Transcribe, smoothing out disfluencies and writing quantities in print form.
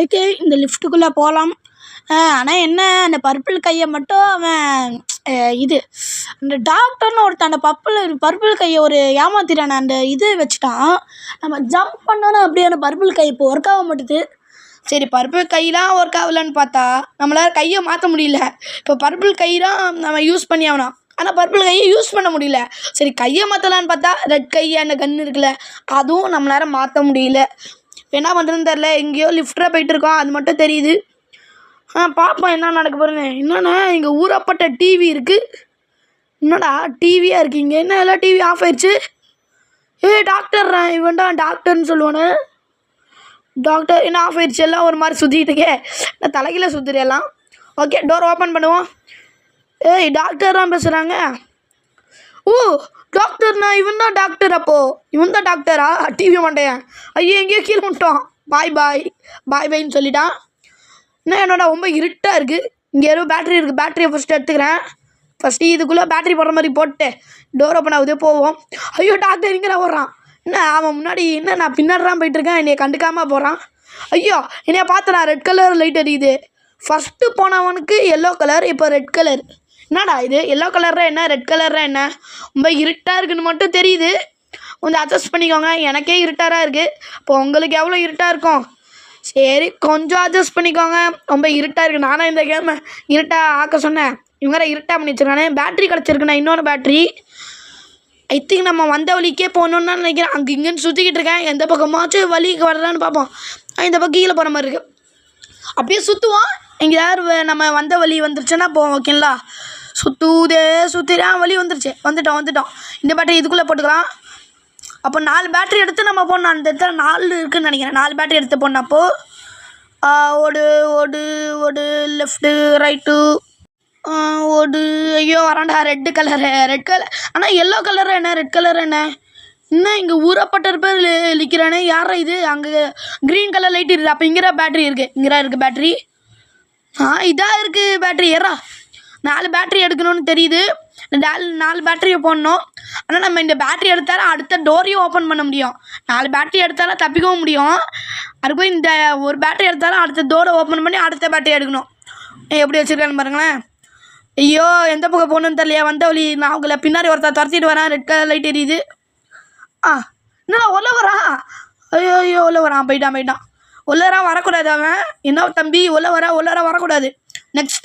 Okay, இந்த லிஃப்ட்டுக்குள்ளே போகலாம். ஆனால் என்ன, அந்த பர்பிள் கையை மட்டும் அவன் இது அந்த டாக்டர்னு ஒருத்தன் அந்த பர்பிள் கையை ஒரு ஏமாத்திட்டான அந்த இது வச்சுட்டான். நம்ம ஜம்ப் பண்ணோன்னா அப்படியே அந்த பர்பிள் கை இப்போ ஒர்க் ஆக மாட்டுது. சரி, பர்பிள் கையெலாம் ஒர்க் ஆகலைன்னு பார்த்தா நம்மளால் கையை மாற்ற முடியல. இப்போ பர்பிள் கை தான் நம்ம யூஸ் பண்ணி ஆகணும். ஆனால் பர்பிள் கையை யூஸ் பண்ண முடியல. சரி, கையை மாற்றலான்னு பார்த்தா ரெட் கை அந்த கன்று இருக்குல்ல, அதுவும் நம்மளால் மாற்ற முடியல. இப்போ என்ன பண்ணுறதுன்னு தெரில. எங்கேயோ லிஃப்ட்டில் போயிட்டுருக்கோம், அது மட்டும் தெரியுது. பார்ப்போம் என்ன நடக்க போகிறேன்னு. என்னண்ணா இங்கே ஊறப்பட்ட டிவி இருக்குது. என்னடா டிவியாக இருக்குது இங்கே? என்ன எல்லாம் டிவி ஆஃப் ஆயிடுச்சு? டாக்டர்ண்ணா, இவன் தான் டாக்டர்னு சொல்லுவானே. டாக்டர் என்ன ஆஃப் ஆயிடுச்சு? எல்லாம் ஒரு மாதிரி சுற்றிக்கிட்டுக்கே, நான் தலைகீழ சுற்றுறேல்லாம். ஓகே, டோர் ஓப்பன் பண்ணுவோம். டாக்டர் தான் பேசுகிறாங்க. ஓ, டாக்டர்ண்ணா, இவன் தான் டாக்டர். அப்போது இவன் தான் டாக்டரா? டிவி மாட்டேன். ஐயோ, எங்கேயோ கீழே விட்டோம். பாய் பாய்ன்னு சொல்லிட்டான். என்ன என்னோட ரொம்ப இருட்டாக இருக்குது. இங்கே ஏதோ பேட்ரி இருக்குது. பேட்டரியை ஃபஸ்ட்டு எடுத்துக்கிறேன். ஃபஸ்ட்டு இதுக்குள்ளே பேட்ரி போடுற மாதிரி போட்டு டோர் ஓப்பன் ஆகுது, போவோம். ஐயோ, டாக்டர் இங்கே ஓடுறான். என்ன அவன் முன்னாடி என்ன நான் பின்னாடி தான் போயிட்டுருக்கேன், என்னையை கண்டுக்காமல் போகிறான். ஐயோ, என்னைய பார்த்தா ரெட் கலர் லைட் எரியுது. ஃபஸ்ட்டு போனவனுக்கு எல்லோ கலர், இப்போ ரெட் கலர். என்னடா இது எல்லோ கலரில் என்ன ரெட் கலரில் என்ன? ரொம்ப இருட்டாக இருக்குதுன்னு மட்டும் தெரியுது. கொஞ்சம் அட்ஜஸ்ட் பண்ணிக்கோங்க. எனக்கே இருட்டாக இருக்குது. இப்போ உங்களுக்கு எவ்வளோ இருட்டாக இருக்கும்? சரி, கொஞ்சம் அட்ஜஸ்ட் பண்ணிக்கோங்க. ரொம்ப இருட்டாக இருக்குது. நானும் இந்த கேமை இருட்டாக ஆக்க சொன்னேன், இவங்க இருட்டாக பண்ணி வச்சுருக்கானே. பேட்ரி கிடச்சிருக்குண்ணா, இன்னொன்று பேட்ரி. ஐ திங்க் நம்ம வந்த வழிக்கே போகணுன்னு தான் நினைக்கிறேன். அங்கே இங்கேன்னு சுற்றிக்கிட்டு இருக்கேன். எந்த பக்கமாச்சும் வழிக்கு வரலான்னு பார்ப்போம். இந்த பக்கம் கீழே போகிற மாதிரி இருக்குது. அப்படியே சுற்றுவோம். எங்கேயாவது நம்ம வந்த வழி வந்துருச்சுன்னா போவோம். ஓகேங்களா? சுற்றிதான் வழி வந்துட்டோம். இந்த பேட்டரி இதுக்குள்ளே போட்டுக்கலாம். அப்போ 4 பேட்டரி எடுத்து நம்ம போடணும். அந்த இடத்துல 4 இருக்குதுன்னு நினைக்கிறேன். 4 பேட்டரி எடுத்து போடணும். ஓடு லெஃப்ட்டு ரைட்டு ஓடு. ஐயோ, வராண்டா. Red colour. ஆனால் எல்லோ கலர் என்ன, ரெட் கலர் என்ன? இன்னும் இங்கே ஊறப்பட்ட பேர் நிற்கிறானே. யாரா இது? அங்கே க்ரீன் கலர் லைட் இருக்குது. அப்போ இங்கே பேட்ரி இருக்குது. இங்கே இருக்குது பேட்ரி. இதாக இருக்குது பேட்ரி. 4 பேட்ரி எடுக்கணும்னு தெரியுது. 4 பேட்டரியை போடணும். ஆனால் நம்ம இந்த பேட்ரி எடுத்தாலும் அடுத்த டோரையும் ஓப்பன் பண்ண முடியும். 4 பேட்டரி எடுத்தாலும் தப்பிக்கவும் முடியும். அதுக்கு இந்த ஒரு பேட்டரி எடுத்தாலும் அடுத்த டோரை ஓப்பன் பண்ணி அடுத்த பேட்டரி எடுக்கணும். எப்படி வச்சுருக்கான்னு பாருங்களேன். ஐயோ, எந்த பக்கம் போகணுன்னு தெரியலையா? வந்த வழி நான் உங்களை பின்னாடி ஒருத்தர் துரத்திட்டு வரேன். ரெட் கலர் லைட் எரியுது. என்னடா உள்ள வரான்? ஐயோ, உள்ள வரான். போயிட்டான். உள்ளரா வரக்கூடாது அவன். என்ன தம்பி, உள்ளரா வரக்கூடாது. நெக்ஸ்ட்